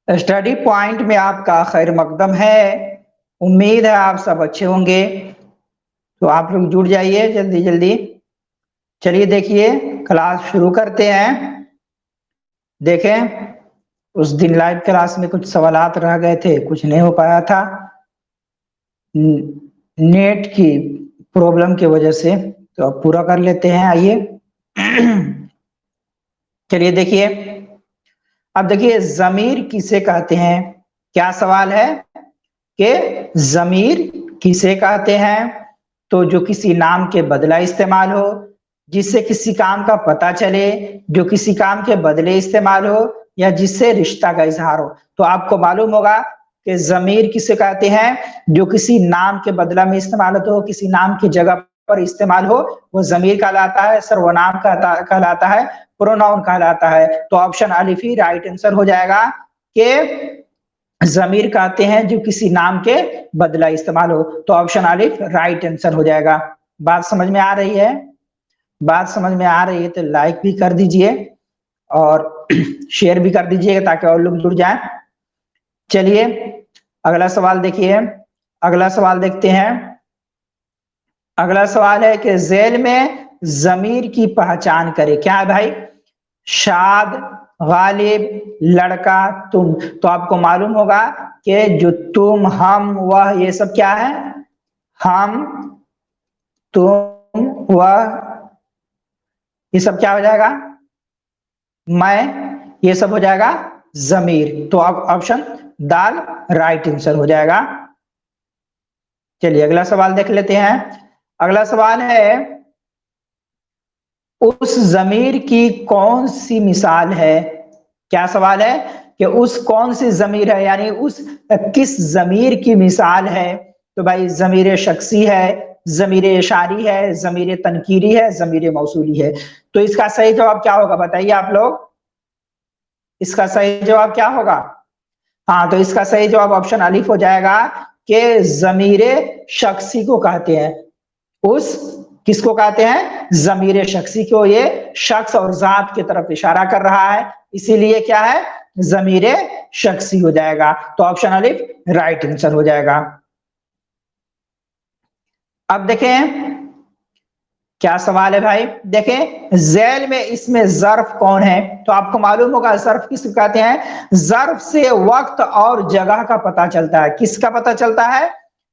Study point में आपका खैर मकदम है। उम्मीद है आप सब अच्छे होंगे, तो आप लोग जुड़ जाइए जल्दी जल्दी। चलिए देखिए, क्लास शुरू करते हैं। देखें, उस दिन लाइव क्लास में कुछ सवालात रह गए थे, कुछ नहीं हो पाया था नेट की प्रॉब्लम की वजह से, तो अब पूरा कर लेते हैं। आइए चलिए देखिए, अब देखिए जमीर किसे कहते हैं। क्या सवाल है कि जमीर किसे कहते हैं? तो जो किसी नाम के बदला इस्तेमाल हो, जिससे किसी काम का पता चले, जो किसी काम के बदले इस्तेमाल हो, या जिससे रिश्ता का इजहार हो। तो आपको मालूम होगा कि जमीर किसे कहते हैं? जो किसी नाम के बदला में इस्तेमाल हो, किसी नाम की जगह पर इस्तेमाल हो, वो जमीर कहलाता है, सर्वनाम कहलाता है, प्रोनाउन कहलाता है। तो ऑप्शन अलिफ ही राइट आंसर हो जाएगा कि जमीर कहते हैं जो किसी नाम के बदला इस्तेमाल हो। तो ऑप्शन अलिफ राइट आंसर हो जाएगा। बात समझ में आ रही है? बात समझ में आ रही है तो लाइक भी कर दीजिए और शेयर भी कर दीजिएगा ताकि और लोग जुड़ जाएं। चलिए अगला सवाल देखिए, अगला सवाल देखते हैं। अगला सवाल है कि झेल में जमीर की पहचान करें। क्या है भाई? शाद, गालिब, लड़का, तुम। तो आपको मालूम होगा कि जो तुम, हम, वह, ये सब क्या है? हम, तुम, वह, ये सब क्या हो जाएगा? मैं, ये सब हो जाएगा जमीर। तो अब ऑप्शन दाल राइट आंसर हो जाएगा। चलिए अगला सवाल देख लेते हैं। अगला सवाल है, उस जमीर की कौन सी मिसाल है? क्या सवाल है कि उस कौन सी जमीर है, यानी उस किस जमीर की मिसाल है? तो भाई जमीर शख्सी है, जमीर इशारी है, जमीर तनकीरी है, जमीर मौसूली है। तो इसका सही जवाब क्या होगा बताइए आप लोग? इसका सही जवाब क्या होगा? हाँ, तो इसका सही जवाब ऑप्शन अलिफ हो जाएगा कि जमीर शख्सी को कहते हैं। उस किसको कहते हैं? जमीर शख्सी को। ये शख्स और जात की तरफ इशारा कर रहा है, इसीलिए क्या है? जमीर शख्सी हो जाएगा। तो ऑप्शन अलिफ राइट आंसर हो जाएगा। अब देखें क्या सवाल है भाई। देखें झेल में इसमें जर्फ कौन है? तो आपको मालूम होगा जर्फ किसको कहते हैं। जर्फ से वक्त और जगह का पता चलता है। किसका पता चलता है?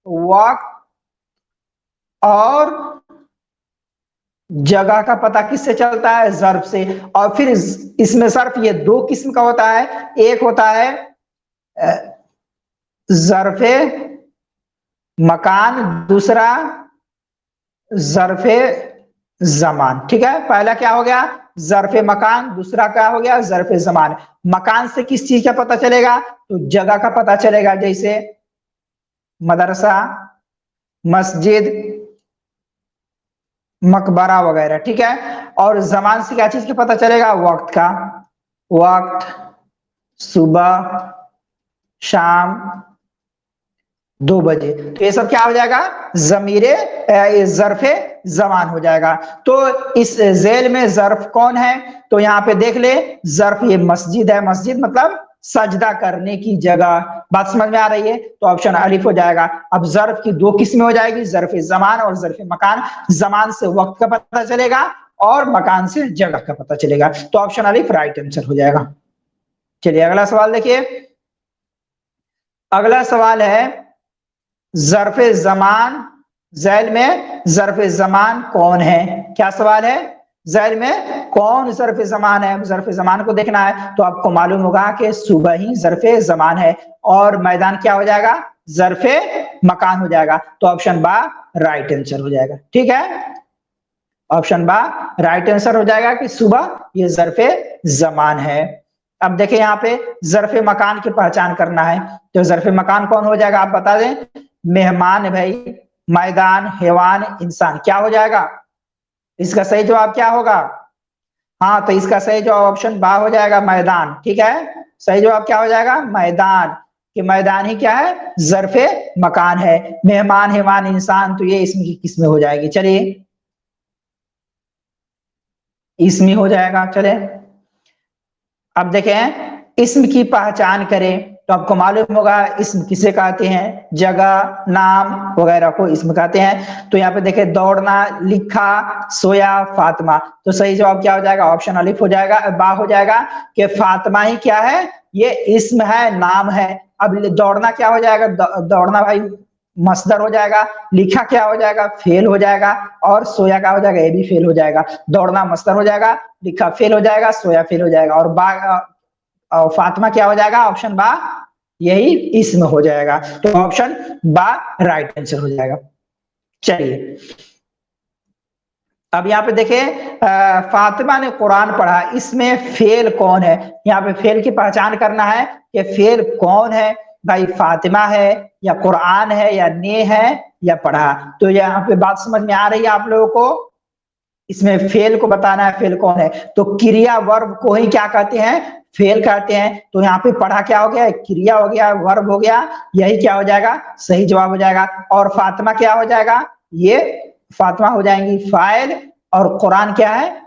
वक्त और जगह का पता किससे चलता है? जर्फ से। और फिर इसमें जर्फ ये दो किस्म का होता है। एक होता है जर्फे मकान, दूसरा जर्फे जमान। ठीक है, पहला क्या हो गया? जर्फे मकान, दूसरा क्या हो गया? जर्फे जमान। मकान से किस चीज का पता चलेगा? तो जगह का पता चलेगा, जैसे मदरसा, मस्जिद, मकबरा वगैरह। ठीक है। और जमान से क्या चीज का पता चलेगा? वक्त का। वक्त, सुबह, शाम, 2 बजे। तो ये सब क्या हो जाएगा? जमीरे जरफे जमान हो जाएगा। तो इस जेल में जर्फ कौन है? तो यहाँ पे देख ले, जर्फ ये मस्जिद है। मस्जिद मतलब सजदा करने की जगह। बात समझ में आ रही है? तो ऑप्शन अलिफ हो जाएगा। अब जर्फ की दो किस्में हो जाएगी, जर्फ जमान और जर्फ मकान। जमान से वक्त का पता चलेगा और मकान से जगह का पता चलेगा। तो ऑप्शन अलिफ राइट आंसर हो जाएगा। चलिए अगला सवाल देखिए। अगला सवाल है, जरफे जमान, जैल में जरफे जमान कौन है? क्या सवाल है? जैल में कौन जरफे जमान है? जरफे जमान को देखना है। तो आपको मालूम होगा कि सुबह ही जरफे जमान है। और मैदान क्या हो जाएगा? जरफे मकान हो जाएगा। तो ऑप्शन बा राइट आंसर हो जाएगा। ठीक है, ऑप्शन बा राइट आंसर हो जाएगा कि सुबह ये जरफे जमान है। अब देखिए यहाँ पे जरफे मकान की पहचान करना है। तो जरफे मकान कौन हो जाएगा आप बता दें? मेहमान है भाई, मैदान, हैवान, इंसान। क्या हो जाएगा? इसका सही जवाब क्या होगा? हाँ, तो इसका सही जवाब ऑप्शन बा हो जाएगा, मैदान। ठीक है, सही जवाब क्या हो जाएगा? मैदान। कि मैदान ही क्या है? जरफे मकान है। मेहमान, हैवान, इंसान, तो ये इसमें की किस्में हो जाएगी। चलिए इसमें हो जाएगा। चले अब देखें इसम की पहचान करें तो आपको मालूम होगा इसम किसे कहते हैं, जगह, नाम वगैरह को इसम कहते हैं। तो यहाँ पे देखिए दौड़ना, लिखा, सोया, फातिमा। तो सही जवाब क्या हो जाएगा, ऑप्शन अलिफ हो जाएगा, बा हो जाएगा कि फातिमा ही क्या है, ये इसम है, नाम है। अब दौड़ना क्या हो जाएगा, दौड़ना भाई मसदर हो जाएगा, लिखा क्या हो जाएगा, फेल हो जाएगा, और सोया क्या हो जाएगा, ये भी फेल हो जाएगा। दौड़ना मसदर हो जाएगा, लिखा फेल हो जाएगा, सोया फेल हो जाएगा, और और फातिमा क्या हो जाएगा, ऑप्शन बा यही इसमें हो जाएगा। तो ऑप्शन बा राइट आंसर हो जाएगा। चलिए अब यहाँ पे देखिए फातिमा ने कुरान पढ़ा, इसमें फेल कौन है। यहाँ पे फेल की पहचान करना है कि फेल कौन है भाई, फातिमा है या कुरान है या ने है या पढ़ा। तो यहाँ पे बात समझ में आ रही है आप लोगों को, इसमें फेल को बताना है, फेल कौन है। तो क्रिया वर्ब को ही क्या कहते हैं, फेल कहते हैं। तो यहाँ पे पढ़ा क्या हो गया, क्रिया हो गया, वर्ब हो गया, यही क्या हो जाएगा, सही जवाब हो जाएगा। और फातिमा क्या हो जाएगा, ये फातिमा हो जाएंगी फाइल, और कुरान क्या है,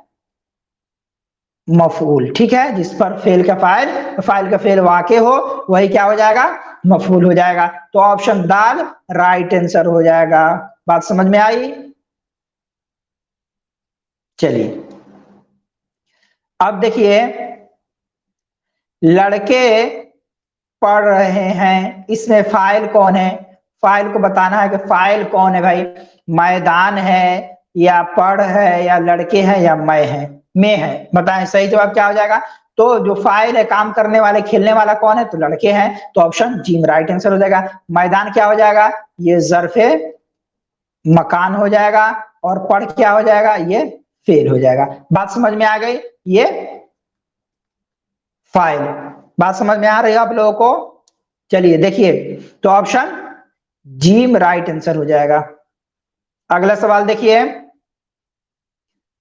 मफूल। ठीक है, जिस पर फेल का फाइल का फेल वाक़े हो वही क्या हो जाएगा, मफूल हो जाएगा। तो ऑप्शन दाल राइट आंसर हो जाएगा। बात समझ में आई। चलिए अब देखिए लड़के पढ़ रहे हैं, इसमें फाइल कौन है, फाइल को बताना है कि फाइल कौन है भाई, मैदान है या पढ़ है या लड़के हैं या मैं है, बताएं सही जवाब क्या हो जाएगा। तो जो फाइल है, काम करने वाले, खेलने वाला कौन है, तो लड़के हैं। तो ऑप्शन जी राइट आंसर हो जाएगा। मैदान क्या हो जाएगा, ये ज़र्फ़े मकान हो जाएगा, और पढ़ क्या हो जाएगा, ये फेल हो जाएगा। बात समझ में आ गई, ये फाइल। बात समझ में आ रही है आप लोगों को। चलिए देखिए, तो ऑप्शन जीम राइट आंसर हो जाएगा। अगला सवाल देखिए,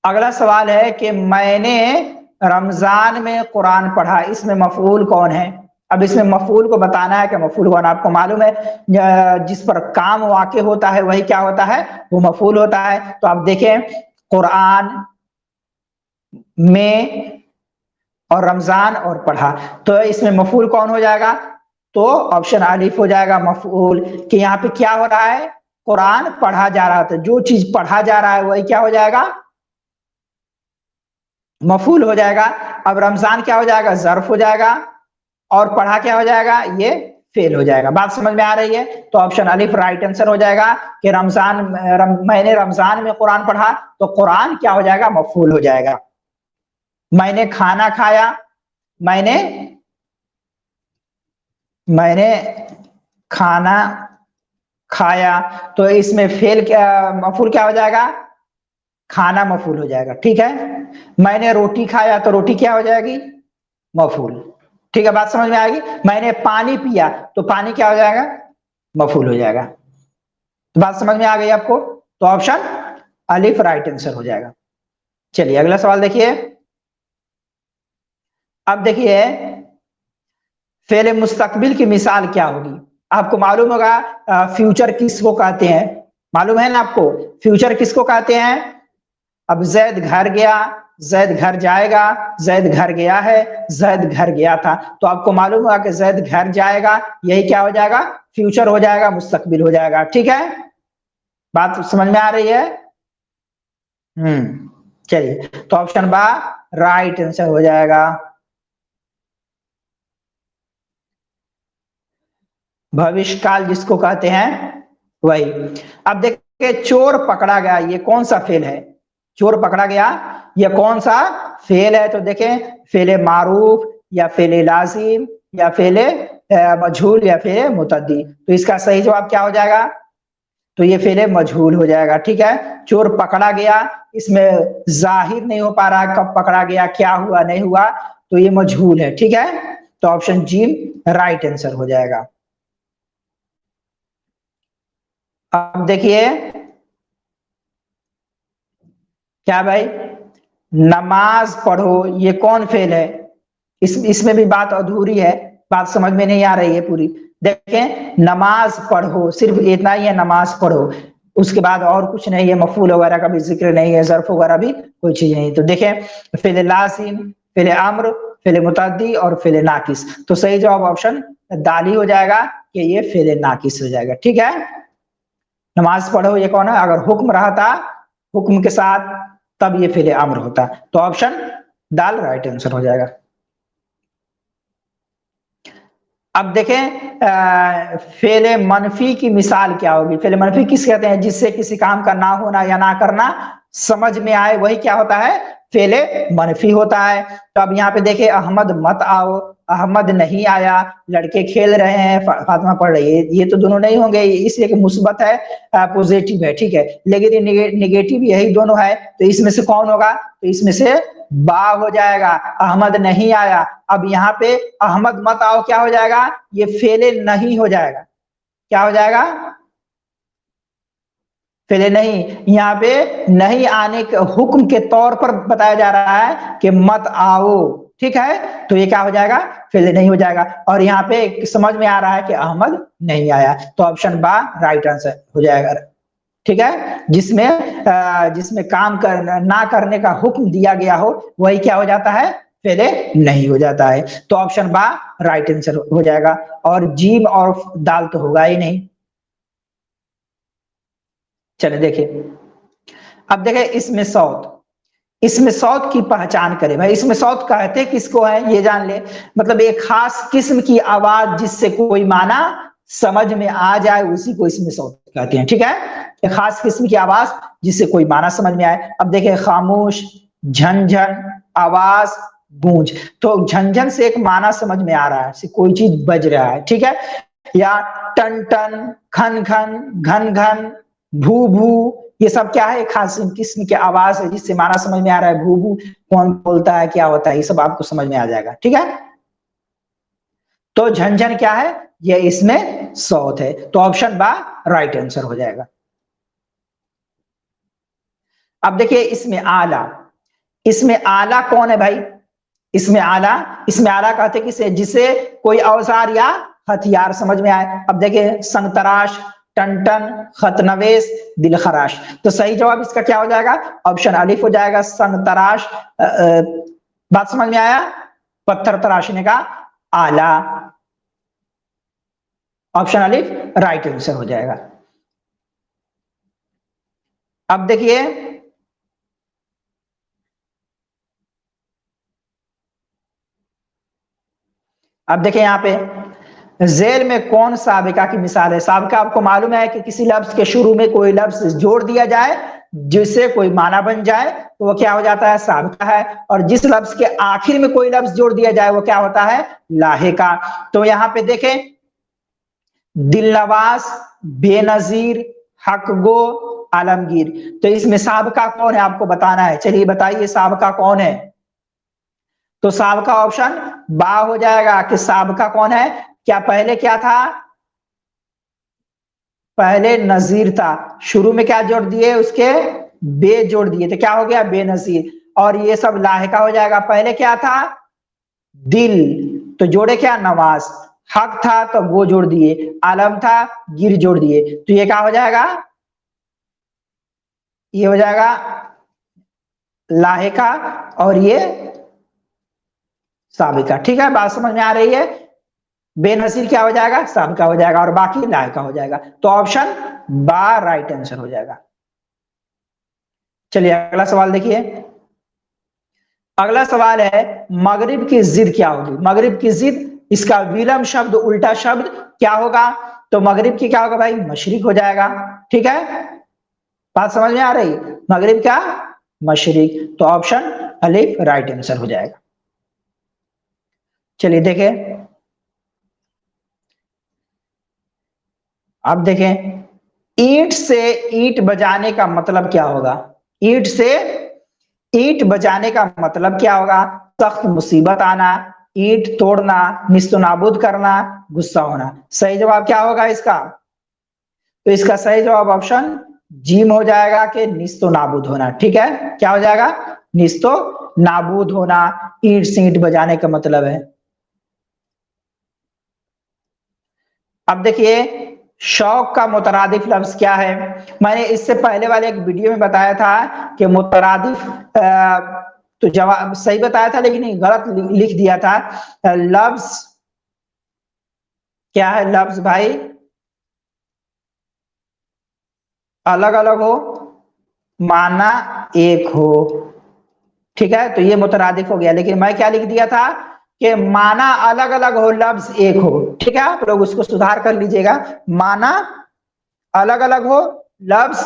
अगला सवाल है कि मैंने रमजान में कुरान पढ़ा, इसमें मफूल कौन है। अब इसमें मफूल को बताना है कि मफूल कौन, आपको मालूम है जिस पर काम वाक़े होता है वही क्या होता है, वो मफूल होता है। तो आप देखें कुरान में और रमजान और पढ़ा, तो इसमें मफूल कौन हो जाएगा, तो ऑप्शन अलिफ हो जाएगा मफूल। कि यहाँ पे क्या हो रहा है, कुरान पढ़ा जा रहा था, जो चीज पढ़ा जा रहा है वही क्या हो जाएगा, मफूल हो जाएगा। अब रमजान क्या हो जाएगा, ज़र्फ हो जाएगा, और पढ़ा क्या हो जाएगा, ये फेल हो जाएगा। बात समझ में आ रही है। तो ऑप्शन अलिफ राइट आंसर हो जाएगा कि मैंने रमजान में कुरान पढ़ा, तो कुरान क्या हो जाएगा, मफूल हो जाएगा। मैंने खाना खाया, मैंने खाना खाया, तो इसमें फेल क्या, मफूल क्या हो जाएगा, खाना मफूल हो जाएगा। ठीक है, मैंने रोटी खाया, तो रोटी क्या हो जाएगी, मफूल। ठीक है, बात समझ में आएगी। मैंने पानी पिया, तो पानी क्या हो जाएगा, मफूल हो जाएगा। तो बात समझ में आ गई आपको। तो ऑप्शन अलिफ राइट आंसर हो जाएगा। चलिए अगला सवाल देखिए। अब देखिए फेल मुस्तकबिल की मिसाल क्या होगी। आपको मालूम होगा फ्यूचर किसको कहते हैं, मालूम है ना आपको, फ्यूचर किसको कहते हैं। अब जैद घर गया, जैद घर जाएगा, जैद घर गया है, जैद घर गया था। तो आपको मालूम होगा कि जैद घर जाएगा, यही क्या हो जाएगा, फ्यूचर हो जाएगा, मुस्तकबिल हो जाएगा। ठीक है, बात समझ में आ रही है। चलिए, तो ऑप्शन बा राइट आंसर हो जाएगा। भविष्य काल जिसको कहते हैं वही। अब देखिए चोर पकड़ा गया, ये कौन सा फेल है, चोर पकड़ा गया ये कौन सा फेल है। तो देखें फेले मारूफ या फेले लाजिम या फेले मजहूल या फेले मुतद्दी। तो इसका सही जवाब क्या हो जाएगा, तो ये फेले मजहूल हो जाएगा। ठीक है, चोर पकड़ा गया, इसमें जाहिर नहीं हो पा रहा कब पकड़ा गया, क्या हुआ नहीं हुआ, तो ये मजहूल है। ठीक है, तो ऑप्शन जी राइट आंसर हो जाएगा। अब देखिए क्या भाई, नमाज पढ़ो, ये कौन फेल है, इसमें भी बात अधूरी है, बात समझ में नहीं आ रही है पूरी। देखें नमाज पढ़ो, सिर्फ इतना ही है, नमाज पढ़ो, उसके बाद और कुछ नहीं है, मफूल वगैरह का भी जिक्र नहीं है, ज़र्फ वगैरह भी कोई चीज नहीं। तो देखें फेल लाजिम, फेल अम्र, फेले मुतअद्दी और फेले नाकिस। तो सही जवाब ऑप्शन दाल ही हो जाएगा कि ये फेले नाकिस हो जाएगा। ठीक है, नमाज पढ़ो ये कौन है, अगर हुक्म रहता हुक्म के साथ तब ये फेले अम्र होता, तो ऑप्शन दाल राइट आंसर हो जाएगा। अब देखें फेले मनफी की मिसाल क्या होगी। फेले मनफी किस कहते हैं, जिससे किसी काम का ना होना या ना करना समझ में आए, वही क्या होता है, फेले मनफी होता है। तो अब यहाँ पे देखे अहमद मत आओ, अहमद नहीं आया, लड़के खेल रहे हैं, फातिमा पढ़ रही है, ये तो दोनों नहीं होंगे, इसलिए कि मुस्बत है, पॉजिटिव है। ठीक है, लेकिन निगेटिव यही दोनों है, तो इसमें से कौन होगा, तो इसमें से बा हो जाएगा, अहमद नहीं आया। अब यहाँ पे अहमद मत आओ क्या हो जाएगा, ये फेले नहीं हो जाएगा, क्या हो जाएगा, फेले नहीं। यहाँ पे नहीं आने के हुक्म के तौर पर बताया जा रहा है कि मत आओ, ठीक है, तो ये क्या हो जाएगा, फेले नहीं हो जाएगा। और यहाँ पे समझ में आ रहा है कि अहमद नहीं आया, तो ऑप्शन बा राइट आंसर हो जाएगा। ठीक है, जिसमें काम ना करने का हुक्म दिया गया हो वही क्या हो जाता है, फेले नहीं हो जाता है, तो ऑप्शन बा राइट आंसर हो जाएगा। और जीम और दाल तो होगा ही नहीं। चले देखिए, अब देखें इसमें सौत, इसमें सौत की पहचान करें भाई। इसमें सौत कहते किसको है ये जान ले, मतलब एक खास किस्म की आवाज जिससे कोई माना समझ में आ जाए उसी को इसमें सौत कहते हैं। ठीक है, एक खास किस्म की आवाज जिससे कोई माना समझ में आए। अब देखें खामोश, झनझन, आवाज, गूंज, तो झनझन से एक माना समझ में आ रहा है, कोई चीज बज रहा है। ठीक है, या टन टन, खन खन, घन घन, भू भू, ये सब क्या है, खास किस्म की आवाज है जिससे माना समझ में आ रहा है। भू भू कौन बोलता है, क्या होता है, ये सब आपको समझ में आ जाएगा। ठीक है, तो झंझन क्या है, ये इसमें सौत है, तो ऑप्शन बा राइट आंसर हो जाएगा। अब देखिए इसमें आला, इसमें आला कौन है भाई, इसमें आला कहते किसे, जिसे कोई औजार या हथियार समझ में आए। अब देखिए संगतराश, टनटन, खतनवेश, दिलखराश, तो सही जवाब इसका क्या हो जाएगा, ऑप्शन अलिफ हो जाएगा, संगतराश। बात समझ में आया, पत्थर तराशने का आला, ऑप्शन अलिफ राइट आंसर हो जाएगा। अब देखिए यहाँ पे जेल में कौन साबिका की मिसाल है। साबिका आपको मालूम है कि किसी लफ्ज के शुरू में कोई लफ्ज जोड़ दिया जाए जिससे कोई माना बन जाए तो वो क्या हो जाता है, साबिका है। और जिस लफ्ज के आखिर में कोई लफ्ज जोड़ दिया जाए वो क्या होता है, लाहिका। तो यहाँ पे देखें दिलनवाज, बेनजीर, हकगो, आलमगीर, तो इसमें साबिका कौन है आपको बताना है। चलिए बताइए साबिका कौन है, तो साबिका ऑप्शन बा हो जाएगा कि साबिका कौन है। क्या पहले क्या था, पहले नजीर था, शुरू में क्या जोड़ दिए उसके, बे जोड़ दिए, तो क्या हो गया बेनजीर। और ये सब लाहिका हो जाएगा, पहले क्या था दिल, तो जोड़े क्या नवाज, हक था तो वो जोड़ दिए, आलम था गिर जोड़ दिए, तो ये क्या हो जाएगा, ये हो जाएगा लाहिका और ये साबिका। ठीक है, बात समझ में आ रही है, बेनजीर क्या हो जाएगा, साबिका हो जाएगा और बाकी लाहिका हो जाएगा, तो ऑप्शन बा राइट आंसर हो जाएगा। चलिए अगला सवाल देखिए, अगला सवाल है मगरिब की जिद क्या होगी। मगरिब की जिद, इसका विलंब शब्द उल्टा शब्द क्या होगा, तो मगरिब की क्या होगा भाई, मशरिक हो जाएगा। ठीक है, बात समझ में आ रही, मगरिब क्या मशरिक, तो ऑप्शन अलिफ राइट आंसर हो जाएगा। चलिए देखें, अब देखें ईंट से ईंट बजाने का मतलब क्या होगा। ईंट से ईंट बजाने का मतलब क्या होगा, सख्त मुसीबत आना, ईंट तोड़ना, निस्तनाबूद करना, गुस्सा होना। सही जवाब क्या होगा इसका, तो इसका सही जवाब ऑप्शन जीम हो जाएगा कि निस्तो नाबूद होना। ठीक है, क्या हो जाएगा, निस्तो नाबूद होना, ईंट से ईंट बजाने का मतलब है। अब देखिए शौक का मुतरादिफ लफ्ज क्या है। मैंने इससे पहले वाले एक वीडियो में बताया था कि मुतरादिफ तो जवाब सही बताया था, लेकिन गलत लिख दिया था। लफ्ज क्या है? लफ्ज भाई अलग अलग हो, माना एक हो। ठीक है, तो ये मुतरादिफ हो गया, लेकिन मैं क्या लिख दिया था कि माना अलग अलग हो, लफ्ज एक हो। ठीक है, आप लोग उसको सुधार कर लीजिएगा। माना अलग अलग हो, लफ्ज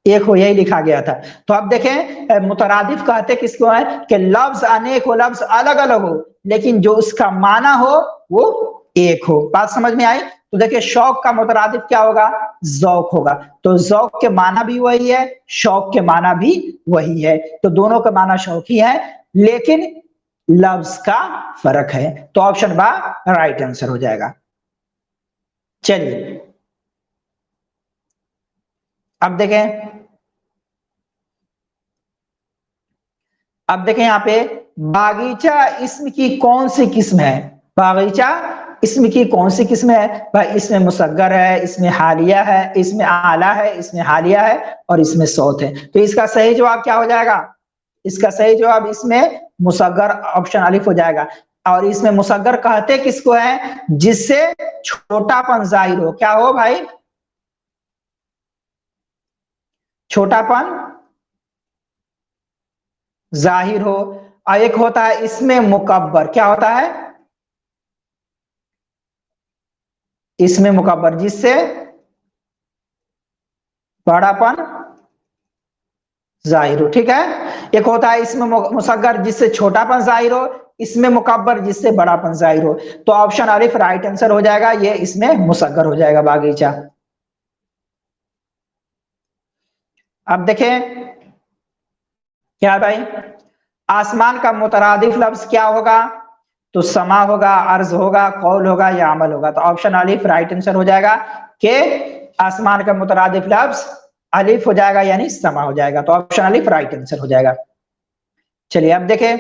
एक हो, यही लिखा गया था। तो अब देखें, मुतरादिफ कहते किसको है कि लफ्ज अनेक हो, लफ्ज अलग अलग हो, लेकिन जो उसका माना हो वो एक हो। बात समझ में आई? तो देखिए, शौक का मुतरादिफ क्या होगा? ज़ौक होगा। तो ज़ौक के माना भी वही है, शौक के माना भी वही है, तो दोनों का माना शौक ही है, लेकिन लफ्ज का फर्क है। तो ऑप्शन बा राइट आंसर हो जाएगा। चलिए अब देखें, अब देखें यहाँ पे, बागीचा इसम की कौन सी किस्म है? बागीचा इसम की कौन सी किस्म है भाई? इसमें मुसग्गर है, इसमें हालिया है, इसमें आला है, इसमें हालिया है, और इसमें सौत है। तो इसका सही जवाब क्या हो जाएगा? इसका सही जवाब इसमें मुसग्गर, ऑप्शन अलिफ हो जाएगा। और इसमें मुसग्गर कहते किसको है? जिससे छोटापन जाहिर हो। क्या हो भाई? छोटापन जाहिर हो। और एक होता है इसमें मुकब्बर। क्या होता है? इसमें मुकब्बर, जिससे बड़ापन जाहिर हो। ठीक है, एक होता है इसमें मुसग्गर, जिससे छोटापन जाहिर हो, इसमें मुकब्बर, जिससे बड़ापन जाहिर हो। तो ऑप्शन अलिफ राइट आंसर हो जाएगा, ये इसमें मुसग्गर हो जाएगा बागीचा। अब देखें क्या भाई, आसमान का मुतरादिफ लफ्ज क्या होगा? तो समा होगा, अर्ज होगा, कौल होगा, या अमल होगा। तो ऑप्शन अलिफ राइट आंसर हो जाएगा कि आसमान का मुतरादिफ लफ्ज अलिफ हो जाएगा, यानी समा हो जाएगा। तो ऑप्शन अलिफ राइट आंसर हो जाएगा। चलिए अब देखें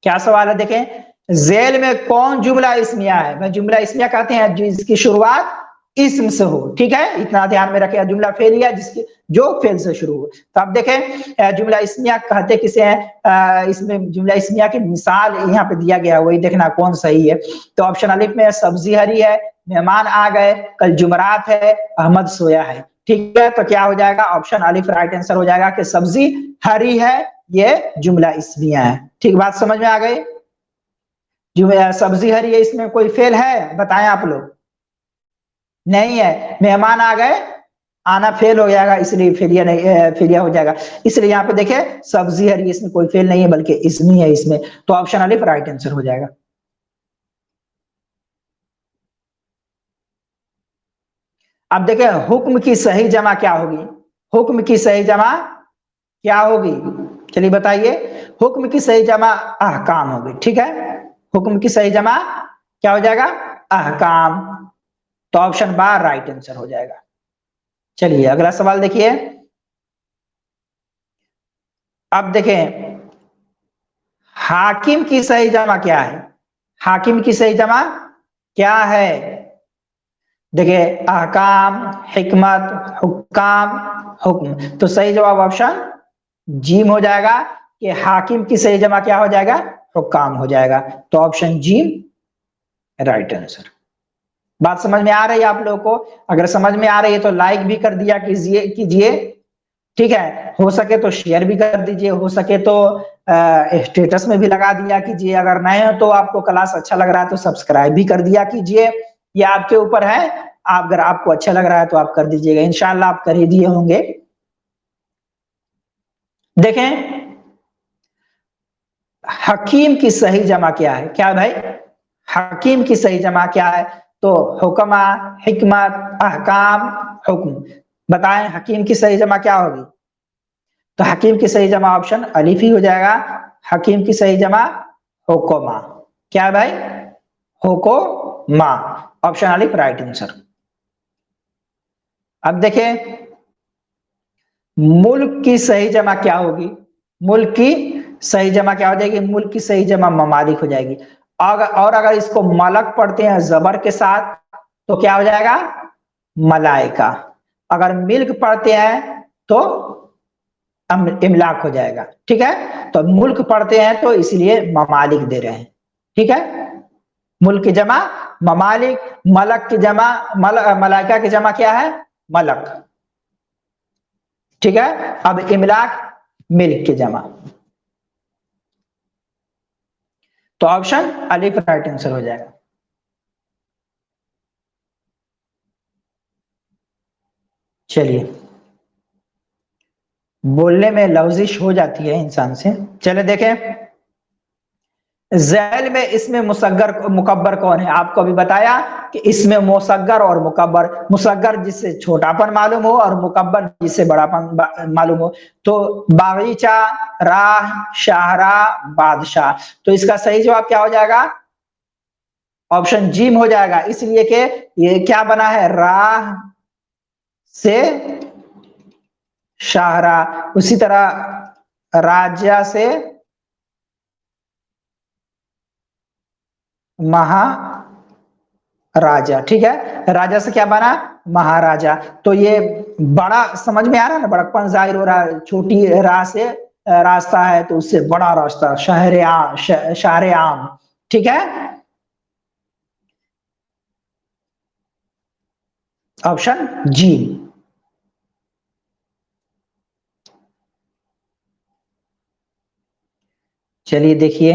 क्या सवाल है। देखें, जेल में कौन जुमला इस्मिया है? भाई जुमला इस्मिया कहते हैं जिसकी शुरुआत इस्म से हो। ठीक है, इतना ध्यान में रखिए। जुमला फेलिया जिसकी जो फेल से शुरू हो। तो अब देखें, जुमला इस्मिया कहते किसे हैं? इसमें जुमला इस्मिया की मिसाल यहाँ पे दिया गया, वही देखना कौन सही है। तो ऑप्शन अलिफ में सब्जी हरी है, मेहमान आ गए, कल जुमरात है, अहमद सोया है। ठीक है, तो क्या हो जाएगा? ऑप्शन अलिफ राइट आंसर हो जाएगा कि सब्जी हरी है, ये जुमला इस्मिया है। ठीक, बात समझ में आ गई? जो सब्जी हरी है, इसमें कोई फेल है? बताएं आप लोग। नहीं है। मेहमान आ गए, आना फेल हो जाएगा, इसलिए फेलिया नहीं, फेलिया हो जाएगा। इसलिए यहाँ पे देखे, सब्जी हरी, इसमें कोई फेल नहीं है, बल्कि इसमी है इसमें। तो ऑप्शन अलिफ राइट आंसर हो जाएगा। अब देखें, हुक्म की सही जमा क्या होगी? हुक्म की सही जमा क्या होगी? चलिए बताइए। हुक्म की सही जमा अहकाम होगी। ठीक है, हुक्म की सही जमा क्या हो जाएगा? अहकाम। तो ऑप्शन बार राइट आंसर हो जाएगा। चलिए अगला सवाल देखिए। अब देखें, हाकिम की सही जमा क्या है? हाकिम की सही जमा क्या है? देखिए, अहकाम, हिकमत, हुक्काम, हुक्म। तो सही जवाब ऑप्शन जीम हो जाएगा कि हाकिम की सही जमा क्या हो जाएगा? हुक्काम हो जाएगा। तो ऑप्शन जीम राइट आंसर। बात समझ में आ रही है आप लोगों को? अगर समझ में आ रही है तो लाइक भी कर दिया कीजिए। ठीक है, हो सके तो शेयर भी कर दीजिए, हो सके तो स्टेटस में भी लगा दिया कीजिए। अगर नए हो तो आपको क्लास अच्छा लग रहा है तो सब्सक्राइब भी कर दिया कीजिए। ये आपके ऊपर है, अगर आपको अच्छा लग रहा है तो आप कर दीजिएगा, इंशाल्लाह आप कर ही दिए होंगे। देखें, हकीम की सही जमा क्या है? क्या भाई? हकीम की सही जमा क्या है? तो हुक्मा, हिकमत, अहकाम, हुक्म। बताएं हकीम की सही जमा क्या होगी? तो हकीम की सही जमा ऑप्शन अलिफ ही हो जाएगा। हकीम की सही जमा हुक्मा। क्या है भाई? हुक्मा। ऑप्शन अलिफ राइट आंसर। अब देखें, मुल्क की सही जमा क्या होगी? मुल्क की सही जमा क्या हो जाएगी? मुल्क की सही जमा ममालिक हो जाएगी। और अगर इसको मलक पढ़ते हैं जबर के साथ तो क्या हो जाएगा? मलाइका। अगर मिल्क पढ़ते हैं तो इमलाक हो जाएगा। ठीक है, तो मुल्क पढ़ते हैं तो इसलिए ममालिक दे रहे हैं। ठीक है, मुल्क की जमा ममालिक, मलक की जमा मलाइका की जमा क्या है? मलक। ठीक है, अब इमलाक मिल्क की जमा। तो ऑप्शन अलिफ राइट आंसर हो जाएगा। चलिए, बोलने में लफ्जिश हो जाती है इंसान से। चले देखें, जैल में इसमें मुसग्गर मुकब्बर कौन है? आपको अभी बताया कि इसमें मुसग्गर और मुकब्बर, मुसग्गर जिससे छोटापन मालूम हो और मुकब्बर जिससे बड़ापन मालूम हो। तो बागीचा, राह, शाहराह, बादशाह। तो इसका सही जवाब क्या हो जाएगा? ऑप्शन जीम हो जाएगा, इसलिए कि ये क्या बना है? राह से शाहराह, उसी तरह राजा से महाराजा। ठीक है, राजा से क्या बना? महाराजा। तो ये बड़ा समझ में आ रहा है ना, बड़प्पन जाहिर हो रहा है। छोटी राह से रास्ता है तो उससे बड़ा रास्ता, शहर आम, शहर आम। ठीक है, ऑप्शन जी। चलिए देखिए,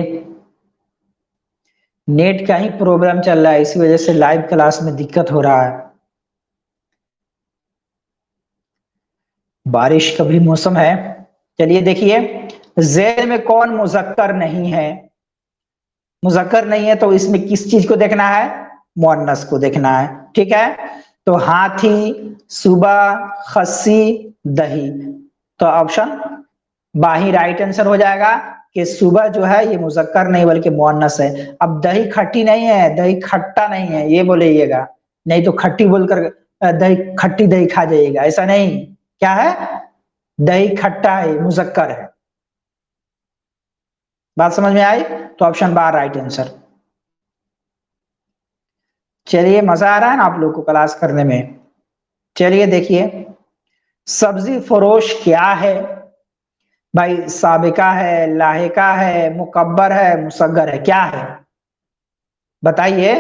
नेट का ही प्रॉब्लम चल रहा है, इसी वजह से लाइव क्लास में दिक्कत हो रहा है। बारिश का भी मौसम है। चलिए देखिए, जेल में कौन मुजक्कर नहीं है? मुजक्कर नहीं है तो इसमें किस चीज को देखना है? मुअन्नस को देखना है। ठीक है, तो हाथी, सुबह, खस्सी, दही। तो ऑप्शन बाही राइट आंसर हो जाएगा कि सुबह जो है ये मुजक्कर नहीं बल्कि मुअन्नस है। अब दही खट्टी नहीं है, दही खट्टा नहीं है ये बोलिएगा, नहीं तो खट्टी बोलकर दही खट्टी दही खा जाइएगा, ऐसा नहीं। क्या है? दही खट्टा है, मुजक्कर है। बात समझ में आई? तो ऑप्शन बार राइट आंसर। चलिए, मजा आ रहा है ना आप लोग को क्लास करने में? चलिए देखिए, सब्जी फरोश क्या है भाई? साबिका है, लाहिका है, मुकब्बर है, मुसग्गर है, क्या है? बताइए,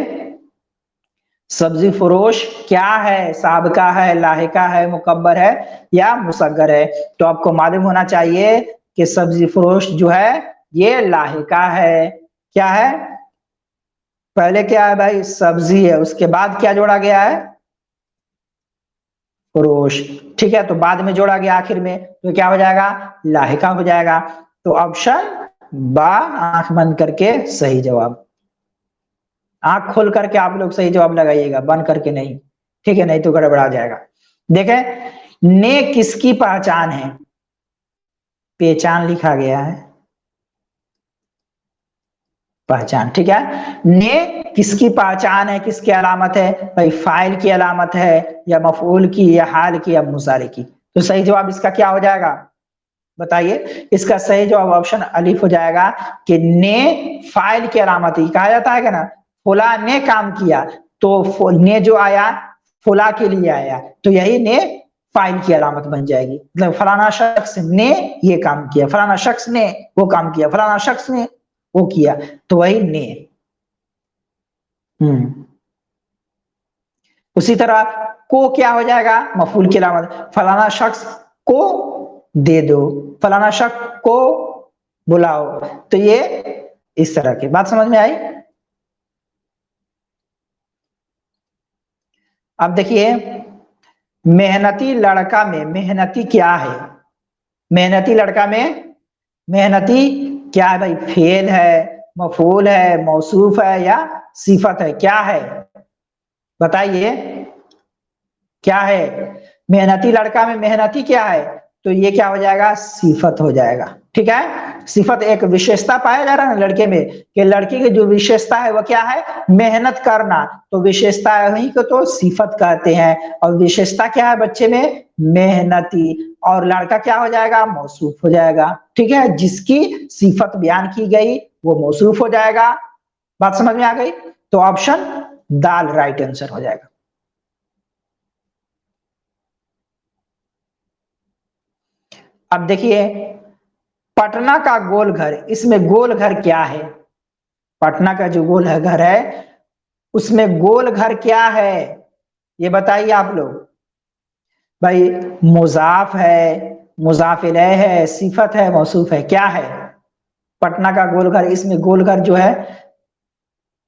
सब्जी फरोश क्या है? साबिका है, लाहिका है, मुकब्बर है या मुसग्गर है? तो आपको मालूम होना चाहिए कि सब्जी फरोश जो है ये लाहिका है। क्या है? पहले क्या है भाई? सब्जी है, उसके बाद क्या जोड़ा गया है? पुरुष। ठीक है, तो बाद में जोड़ा गया आखिर में, तो क्या हो जाएगा? लाहिका हो जाएगा। तो ऑप्शन बा, आंख बंद करके सही जवाब। आंख खोल करके आप लोग सही जवाब लगाइएगा, बंद करके नहीं। ठीक है, नहीं तो गड़बड़ा जाएगा। देखें, ने किसकी पहचान है? पहचान लिखा गया है, पहचान। ठीक है, ने किसकी पहचान है, किसकी अलामत है भाई? फाइल की अलामत है या मफूल की या हाल की या मुसारे की? तो सही जवाब इसका क्या हो जाएगा? बताइए, इसका सही जवाब ऑप्शन अलिफ हो जाएगा कि ने फाइल की अलामत ही कहा जाता है क्या ना, फुला ने काम किया, तो ने जो आया फुला के लिए आया, तो यही ने फाइल की अलामत बन जाएगी। मतलब फलाना शख्स ने ये काम किया, फलाना शख्स ने वो काम किया, फलाना शख्स ने वो किया, तो वही ने। हम्म, उसी तरह को क्या हो जाएगा? मफूल की अलामत। फलाना शख्स को दे दो, फलाना शख्स को बुलाओ, तो ये इस तरह की बात समझ में आई? अब देखिए, मेहनती लड़का में मेहनती क्या है? मेहनती लड़का में मेहनती क्या है भाई? फेल है, मफूल है, मौसूफ है या सिफत है? क्या है? बताइए, क्या है? मेहनती लड़का में मेहनती क्या है? तो ये क्या हो जाएगा? सिफत हो जाएगा। ठीक है, सिफत एक विशेषता पाया जा रहा है ना लड़के में, कि लड़की की जो विशेषता है वो क्या है? मेहनत करना। तो विशेषता ही को तो सिफत कहते हैं, और विशेषता क्या है बच्चे में? मेहनती। और लड़का क्या हो जाएगा? मौसूफ हो जाएगा। ठीक है, जिसकी सिफत बयान की गई वो मौसूफ हो जाएगा। बात समझ में आ गई? तो ऑप्शन दाल राइट आंसर हो जाएगा। अब देखिए पटना का गोल घर, इसमें गोल घर क्या है? पटना का जो गोल घर है उसमें गोल घर क्या है, ये बताइए आप लोग। भाई मुजाफ है, मुजाफ इलैह है, सिफत है, मौसूफ है, क्या है? पटना का गोल घर, इसमें गोल घर जो है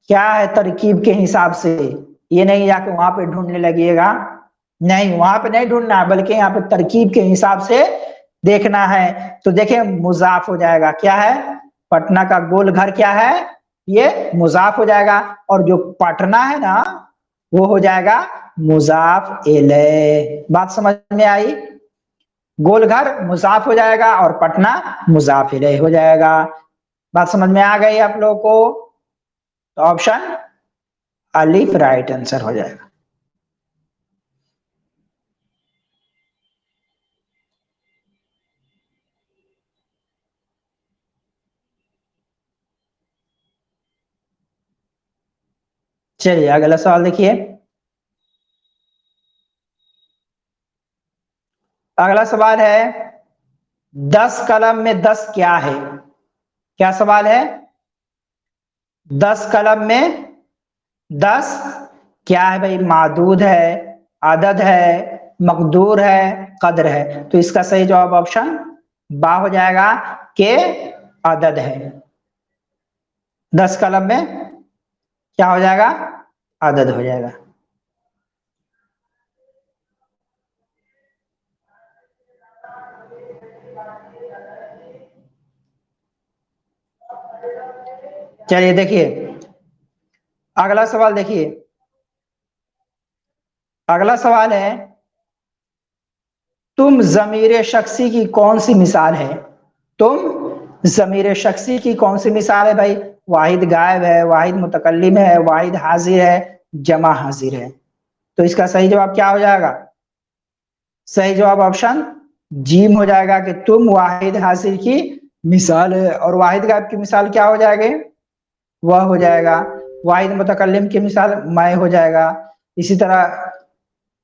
क्या है तरकीब के हिसाब से? ये नहीं जाके वहां पे ढूंढने लगिएगा, नहीं वहां पे नहीं ढूंढना है, बल्कि यहाँ पे तरकीब के हिसाब से देखना है। तो देखिए मुजाफ हो जाएगा, क्या है? पटना का गोल घर क्या है? ये मुजाफ हो जाएगा, और जो पटना है ना वो हो जाएगा मुजाफ इलैह। बात समझ में आई? गोल घर मुजाफ हो जाएगा और पटना मुजाफ इलैह हो जाएगा। बात समझ में आ गई आप लोगों को? तो ऑप्शन अलिफ राइट आंसर हो जाएगा। चलिए अगला सवाल देखिए। अगला सवाल है 10 कलम में 10 क्या है? क्या सवाल है? 10 कलम में 10 क्या है भाई? मादूद है, अदद है, मकदूर है, कदर है। तो इसका सही जवाब ऑप्शन बा हो जाएगा के अदद है। 10 कलम में क्या हो जाएगा? अदद हो जाएगा। चलिए देखिए अगला सवाल देखिए। अगला सवाल है तुम ज़मीर शख्सी की कौन सी मिसाल है? तुम ज़मीर शख्सी की कौन सी मिसाल है भाई? वाहिद गायब है, वाहिद मुतकल्लिम है, वाहिद हाजिर है, जमा हाजिर है। तो इसका सही जवाब क्या हो जाएगा? सही जवाब ऑप्शन जीम हो जाएगा कि तुम वाहिद हाजिर की मिसाल है। और वाहिद गायब की मिसाल क्या हो जाएगी? वह हो जाएगा। वाहिद मुतकल्लिम की मिसाल मैं हो जाएगा। इसी तरह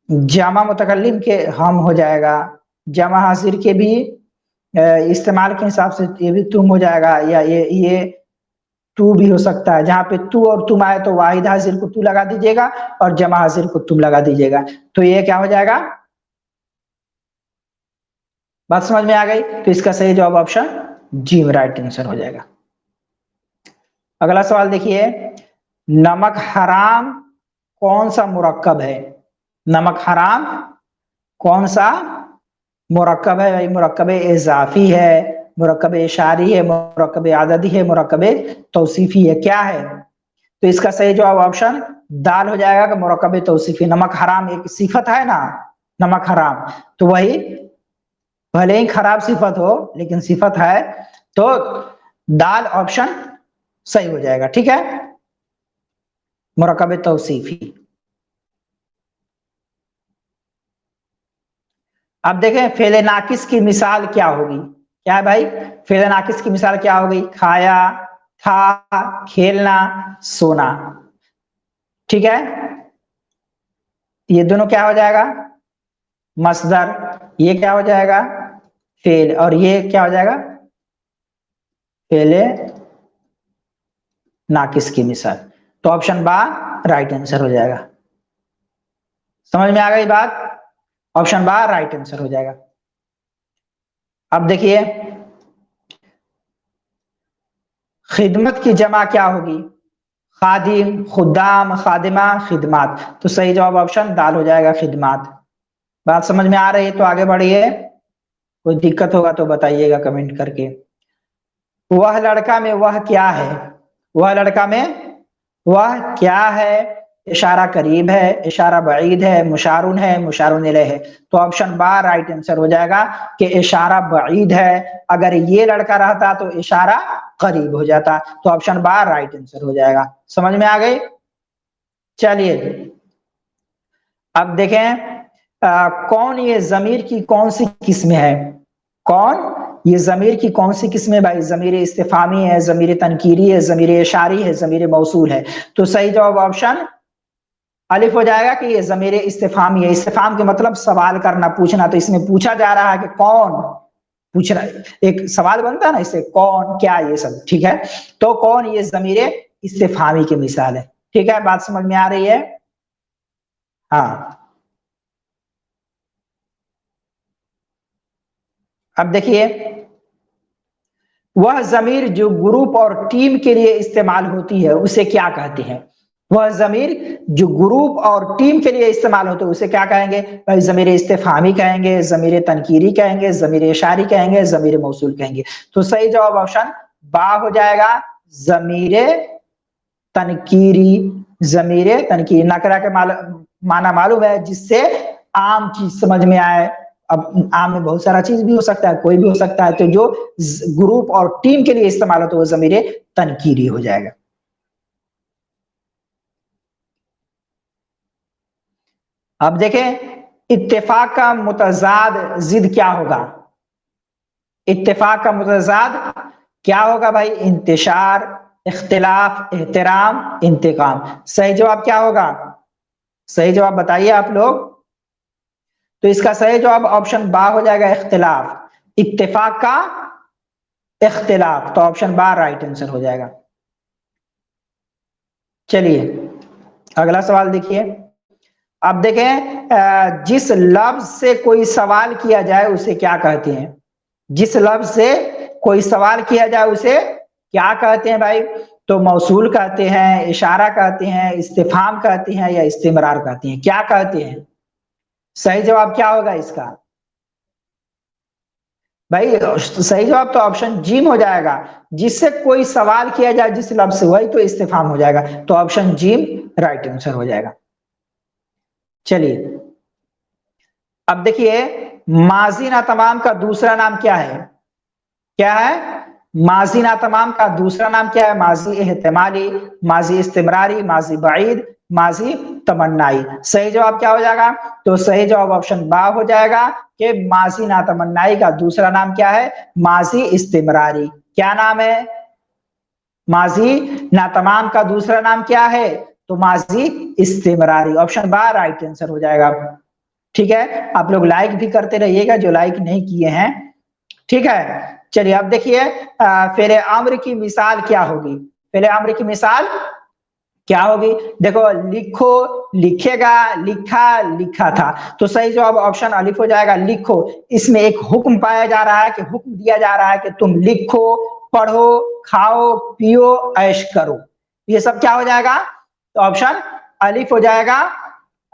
जमा मुतकल्लिम के हम हो जाएगा। जमा हाजिर के भी इस्तेमाल के हिसाब से ये भी तुम हो जाएगा, या ये तू भी हो सकता है। जहां पे तू और तुम आए तो वाहिद हाजिर को तू लगा दीजिएगा और जमा हाजिर को तुम लगा दीजिएगा। तो ये क्या हो जाएगा? बात समझ में आ गई? तो इसका सही जवाब ऑप्शन जी राइट आंसर हो जाएगा। अगला सवाल देखिए नमक हराम कौन सा मुरक्कब है? नमक हराम कौन सा मुरक्कब है भाई? मुरक्कब इजाफी है, मुरक्कब इशारी है, मुरक्कब आददी है, मुरक्कब तौसीफी है, क्या है? तो इसका सही जवाब ऑप्शन दाल हो जाएगा कि मुरक्कब तौसीफी। नमक हराम एक सिफत है ना, नमक हराम, तो वही भले ही खराब सिफत हो लेकिन सिफत है, तो दाल ऑप्शन सही हो जाएगा। ठीक है, मुरक्कब तौसीफी। अब देखें फेले नाकिस की मिसाल क्या होगी? क्या है भाई? फेले नाकिस की मिसाल क्या होगी? खाया, था, खेलना, सोना। ठीक है, ये दोनों क्या हो जाएगा? मसदर। ये क्या हो जाएगा? फेल। और ये क्या हो जाएगा? फेले नाकिस की मिसाल। तो ऑप्शन बा राइट आंसर हो जाएगा। समझ में आ गई बात? ऑप्शन बा राइट आंसर हो जाएगा। अब देखिए खिदमत की जमा क्या होगी? खादिम, खुदाम, खादिमा, खिदमात। तो सही जवाब ऑप्शन दाल हो जाएगा, खिदमात। बात समझ में आ रही है तो आगे बढ़िए, कोई दिक्कत होगा तो बताइएगा कमेंट करके। वह लड़का में वह क्या है? वह लड़का में वह क्या है? इशारा करीब है, इशारा बईद है, मुशारुन है, मुशारुन इलैह है। तो ऑप्शन बा राइट आंसर हो जाएगा कि इशारा बईद है। अगर ये लड़का रहता तो इशारा करीब हो जाता। तो ऑप्शन बा राइट आंसर हो जाएगा। समझ में आ गई? चलिए अब देखें कौन ये जमीर की कौन सी किस्म है? कौन ये जमीर की कौन सी किस्म है भाई? जमीर इस्तिफामी है, जमीर तनकीरी है, जमीर इशारी है, जमीर मौसूल है। तो सही जवाब ऑप्शन अलिफ हो जाएगा कि ये जमीर इस्तिफामी है। इस्तिफाम के मतलब सवाल करना, पूछना। तो इसमें पूछा जा रहा है कि कौन पूछना, एक सवाल बनता है ना इससे, कौन, क्या, ये सब, ठीक है। तो कौन, ये ज़मीरे इस्तिफामी की मिसाल है। ठीक है, बात समझ में आ रही है? हाँ, अब देखिए, वह जमीर जो ग्रुप और टीम के लिए इस्तेमाल होती है उसे क्या कहते हैं? वह जमीर जो ग्रुप और टीम के लिए इस्तेमाल होते हैं उसे क्या कहेंगे भाई? जमीर इस्तिफामी कहेंगे, जमीर तनकीरी कहेंगे, जमीर इशारी कहेंगे, जमीर मौसूल कहेंगे। तो सही जवाब ऑप्शन बा हो जाएगा, जमीर तनकीरी। जमीर तनकीरी, नकरा के माना मालूम है, जिससे आम चीज समझ में आए। अब आम में बहुत सारा चीज भी हो सकता है, कोई भी हो सकता है, तो जो ग्रुप और टीम के लिए इस्तेमाल हो तो वो जमीर तनकीरी हो जाएगा। अब देखें, इत्तेफाक का मुतजाद जिद क्या होगा? इत्तेफाक का मुतजाद क्या होगा भाई? इंतशार, इख्तिलाफ, एहतराम, इंतकाम। सही जवाब क्या होगा? सही जवाब बताइए आप लोग। तो इसका सही जवाब ऑप्शन बा हो जाएगा, इख्तिलाफ। इत्तेफाक का इख्तिलाफ, तो ऑप्शन बा राइट आंसर हो जाएगा। चलिए अगला सवाल देखिए। अब देखें, जिस लफ्ज से कोई सवाल किया जाए उसे क्या कहते हैं? जिस लफ्ज से कोई सवाल किया जाए उसे क्या कहते हैं भाई? तो मौसूल कहते हैं, इशारा कहते हैं, इस्तिफाम कहते हैं, या इस्तिमरार कहते हैं, क्या कहते हैं? सही जवाब क्या होगा इसका भाई? सही जवाब तो ऑप्शन जीम हो जाएगा, जिससे कोई सवाल किया जाए जिस लफ्ज से, वही तो इस्तिफाम हो जाएगा। तो ऑप्शन जीम राइट आंसर हो जाएगा। चलिए अब देखिए, माजी ना तमाम का दूसरा नाम क्या है? क्या है? माजी ना तमाम का दूसरा नाम क्या है? माजी एहतमाली, माजी इस्तिमरारी, माजी बाईद, माजी तमन्नाई। सही जवाब क्या हो जाएगा? तो सही जवाब ऑप्शन बा हो जाएगा कि माजी ना तमन्नाई का दूसरा नाम क्या है? माजी इस्तिमरारी। क्या नाम है? माजी ना तमाम का दूसरा नाम क्या है? तो माजी इस्तिमरारी। ऑप्शन बा राइट आंसर हो जाएगा। ठीक है, आप लोग लाइक भी करते रहिएगा जो लाइक नहीं किए हैं। ठीक है, चलिए अब देखिए, फेरे अम्र की मिसाल क्या होगी? फेरे अम्र की मिसाल क्या होगी? देखो, लिखो, लिखेगा, लिखा, लिखा था। तो सही जवाब ऑप्शन अलिफ हो जाएगा, लिखो। इसमें एक हुक्म पाया जा रहा है, कि हुक्म दिया जा रहा है कि तुम लिखो, पढ़ो, खाओ, पियो, ऐश करो। ये सब क्या हो जाएगा? तो ऑप्शन अलिफ हो जाएगा।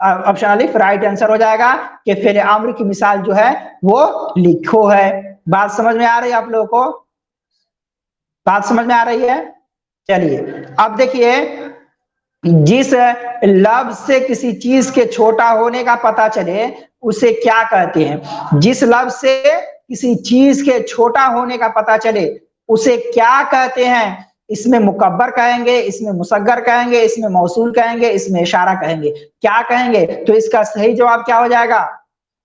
ऑप्शन अलिफ राइट आंसर हो जाएगा कि फेरे अम्र की मिसाल जो है वो लिखो है। बात समझ में आ रही है आप लोगों को? बात समझ में आ रही है? चलिए अब देखिए, जिस लफ्ज से किसी चीज के छोटा होने का पता चले उसे क्या कहते हैं? जिस लफ्ज से किसी चीज के छोटा होने का पता चले उसे क्या कहते हैं? इसमें मुकब्बर कहेंगे, इसमें मुसग्गर कहेंगे, इसमें मौसूल कहेंगे, इसमें इशारा कहेंगे, क्या कहेंगे? तो इसका सही जवाब क्या हो जाएगा?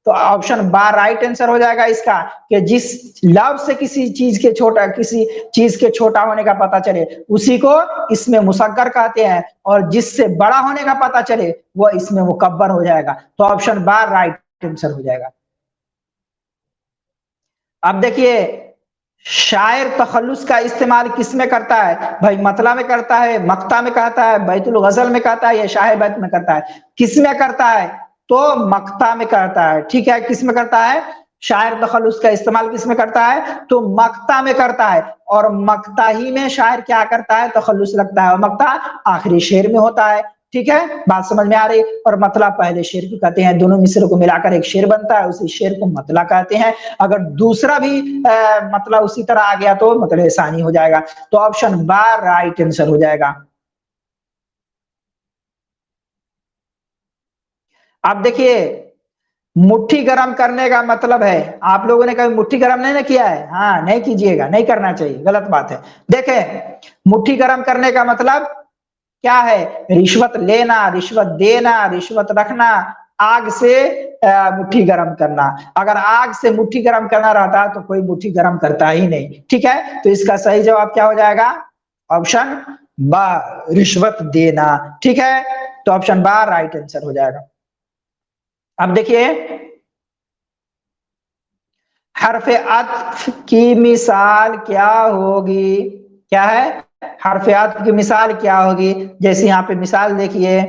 तो ऑप्शन बा राइट आंसर हो जाएगा इसका, कि जिस लफ्ज से किसी चीज के छोटा होने का पता चले उसी को इसमें मुसग्गर कहते हैं, और जिससे बड़ा होने का पता चले वो इसमें मुकब्बर हो जाएगा। तो ऑप्शन बा राइट आंसर हो जाएगा। अब देखिए, शायर तखल्लुस का इस्तेमाल किस में करता है भाई? मतला में करता है, मक्ता में करता है, बैतुल गजल में करता है, या शाह बैत में करता है? किस में करता है? तो मक्ता में करता है। ठीक है, किस में करता है? शायर तखल्लुस का इस्तेमाल किस में करता है? तो मक्ता में करता है। और मक्ता ही में शायर क्या करता है? तखल्लुस लगता है, और मक्ता आखिरी शेर में होता है। ठीक है, बात समझ में आ रही? और मतला पहले शेर को कहते हैं, दोनों मिसरों को मिलाकर एक शेर बनता है, उसी शेर को मतला कहते हैं। अगर दूसरा भी मतलब उसी तरह आ गया तो मतलब आसानी हो जाएगा। तो ऑप्शन बा राइट आंसर हो जाएगा। अब देखिए, मुट्ठी गरम करने का मतलब है, आप लोगों ने कभी मुट्ठी गरम नहीं ना किया है? हाँ, नहीं कीजिएगा, नहीं करना चाहिए, गलत बात है। देखें, मुट्ठी गरम करने का मतलब क्या है? रिश्वत लेना, रिश्वत देना, रिश्वत रखना, आग से मुट्ठी गरम करना। अगर आग से मुट्ठी गरम करना रहता तो कोई मुट्ठी गरम करता ही नहीं। ठीक है, तो इसका सही जवाब क्या हो जाएगा? ऑप्शन बा, रिश्वत देना। ठीक है, तो ऑप्शन बा राइट आंसर हो जाएगा। अब देखिए, हरफे अत्फ की मिसाल क्या होगी? क्या है? हरफे अत्फ की मिसाल क्या होगी? जैसे यहाँ पे मिसाल देखिए,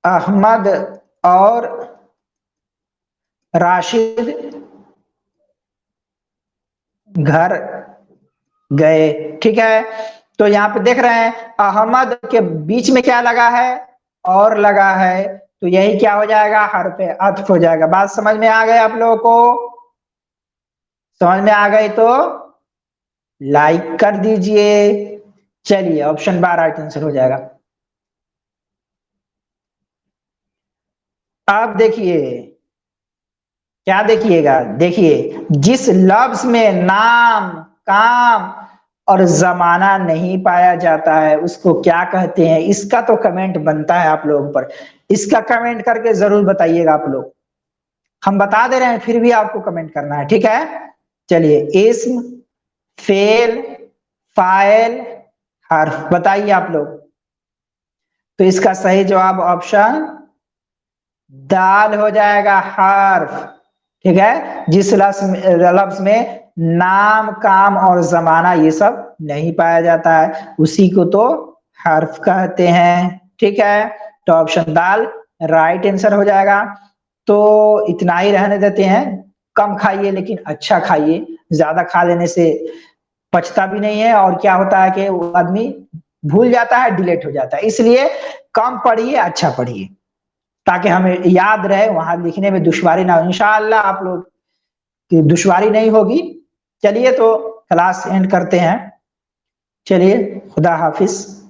अहमद और राशिद घर गए। ठीक है, तो यहाँ पे देख रहे हैं अहमद के बीच में क्या लगा है? और लगा है, तो यही क्या हो जाएगा? हरफे अत्फ हो जाएगा। बात समझ में आ गए आप लोगों को? समझ में आ गई तो लाइक कर दीजिए। चलिए, ऑप्शन 12 राइट आंसर हो जाएगा। अब देखिए, क्या देखिएगा, देखिए जिस लफ्ज में नाम, काम और जमाना नहीं पाया जाता है उसको क्या कहते हैं? इसका तो कमेंट बनता है आप लोगों पर। इसका कमेंट करके जरूर बताइएगा आप लोग। हम बता दे रहे हैं फिर भी आपको कमेंट करना है, ठीक है? चलिए, इस्म, फेल, फाइल, हर्फ, बताइए आप लोग। तो इसका सही जवाब ऑप्शन दाल हो जाएगा, हर्फ। ठीक है, जिस लफ्ज में नाम, काम और जमाना ये सब नहीं पाया जाता है उसी को तो हर्फ कहते हैं। ठीक है, तो ऑप्शन दाल राइट आंसर हो जाएगा। तो इतना ही रहने देते हैं। कम खाइए लेकिन अच्छा खाइए, ज्यादा खा लेने से पचता भी नहीं है, और क्या होता है कि वो आदमी भूल जाता है, डिलीट हो जाता है। इसलिए कम पढ़िए, अच्छा पढ़िए, ताकि हमें याद रहे, वहां लिखने में दुश्वारी ना हो। इंशाअल्लाह आप लोग की दुश्वारी नहीं होगी। चलिए, तो क्लास एंड करते हैं। चलिए, खुदा हाफिज।